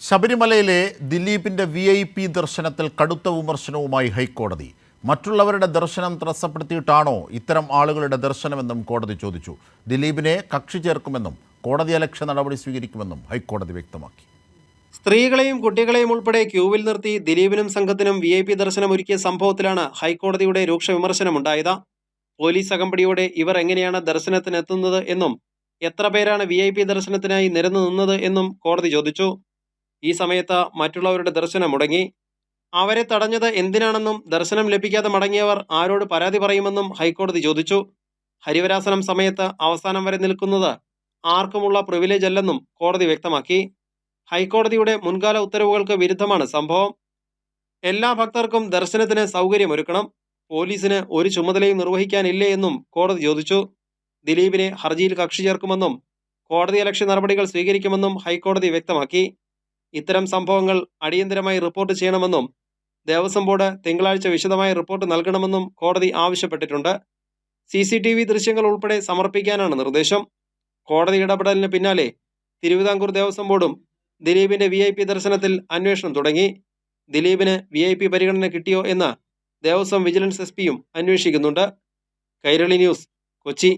ശബരിമലയിലെ ദിലീപിന്റെ VIP ദർശനത്തിൽ കടുത്ത വിമർശനവുമായി ഹൈക്കോടതി. മറ്റുള്ളവരുടെ ദർശനം തടസ്സപ്പെടുത്തിയിട്ടാണോ ഇത്തരം ആളുകളുടെ ദർശനമെന്നും കോടതി ചോദിച്ചു. ദിലീപിനെ കക്ഷി ചേർക്കുമെന്നും കോടതിയലക്ഷ്യ നടപടി സ്വീകരിക്കുമെന്നും ഹൈക്കോടതി വ്യക്തമാക്കി. സ്ത്രീകളെയും കുട്ടികളെയും ഉൾപ്പെടെ ക്യൂവിൽ നിർത്തി ദിലീപിനും സംഘത്തിനും VIP ദർശനം ഒരുക്കിയ സംഭവത്തിലാണ് ഹൈക്കോടതിയുടെ രൂക്ഷ വിമർശനമുണ്ടായത്. പോലീസ് അകമ്പടിയോടെ ഇവർ എങ്ങനെയാണ് ദർശനത്തിനെത്തുന്നത് എന്നും എത്ര പേരാണ് VIP ദർശനത്തിനായി നിരന്നു നിന്നത് എന്നും കോടതി ചോദിച്ചു. ഈ സമയത്ത് മറ്റുള്ളവരുടെ ദർശനം മുടങ്ങി. അവരെ തടഞ്ഞത് എന്തിനാണെന്നും ദർശനം ലഭിക്കാതെ മടങ്ങിയവർ ആരോട് പരാതി പറയുമെന്നും ഹൈക്കോടതി ചോദിച്ചു. ഹരിവരാസനം സമയത്ത് അവസാനം വരെ നിൽക്കുന്നത് ആർക്കുമുള്ള പ്രിവിലേജ് അല്ലെന്നും കോടതി വ്യക്തമാക്കി. ഹൈക്കോടതിയുടെ മുൻകാല ഉത്തരവുകൾക്ക് വിരുദ്ധമാണ് സംഭവം. എല്ലാ ഭക്തർക്കും ദർശനത്തിന് സൗകര്യമൊരുക്കണം. പോലീസിന് ഒരു ചുമതലയും നിർവഹിക്കാനില്ലേ എന്നും കോടതി ചോദിച്ചു. ദിലീപിനെ ഹർജിയിൽ കക്ഷി ചേർക്കുമെന്നും കോടതിയലക്ഷ്യ നടപടികൾ സ്വീകരിക്കുമെന്നും ഹൈക്കോടതി വ്യക്തമാക്കി. ഇത്തരം സംഭവങ്ങൾ അടിയന്തരമായി റിപ്പോർട്ട് ചെയ്യണമെന്നും ദേവസ്വം ബോർഡ് തിങ്കളാഴ്ച വിശദമായ റിപ്പോർട്ട് നൽകണമെന്നും കോടതി ആവശ്യപ്പെട്ടിട്ടുണ്ട്. CCTV ദൃശ്യങ്ങൾ ഉൾപ്പെടെ സമർപ്പിക്കാനാണ് നിർദ്ദേശം. കോടതി ഇടപെടലിന് പിന്നാലെ തിരുവിതാംകൂർ ദേവസ്വം ബോർഡും ദിലീപിന്റെ VIP ദർശനത്തിൽ അന്വേഷണം തുടങ്ങി. ദിലീപിന് VIP പരിഗണന കിട്ടിയോ എന്ന് ദേവസ്വം വിജിലൻസ് SP യും അന്വേഷിക്കുന്നുണ്ട്. കൈരളി ന്യൂസ്, കൊച്ചി.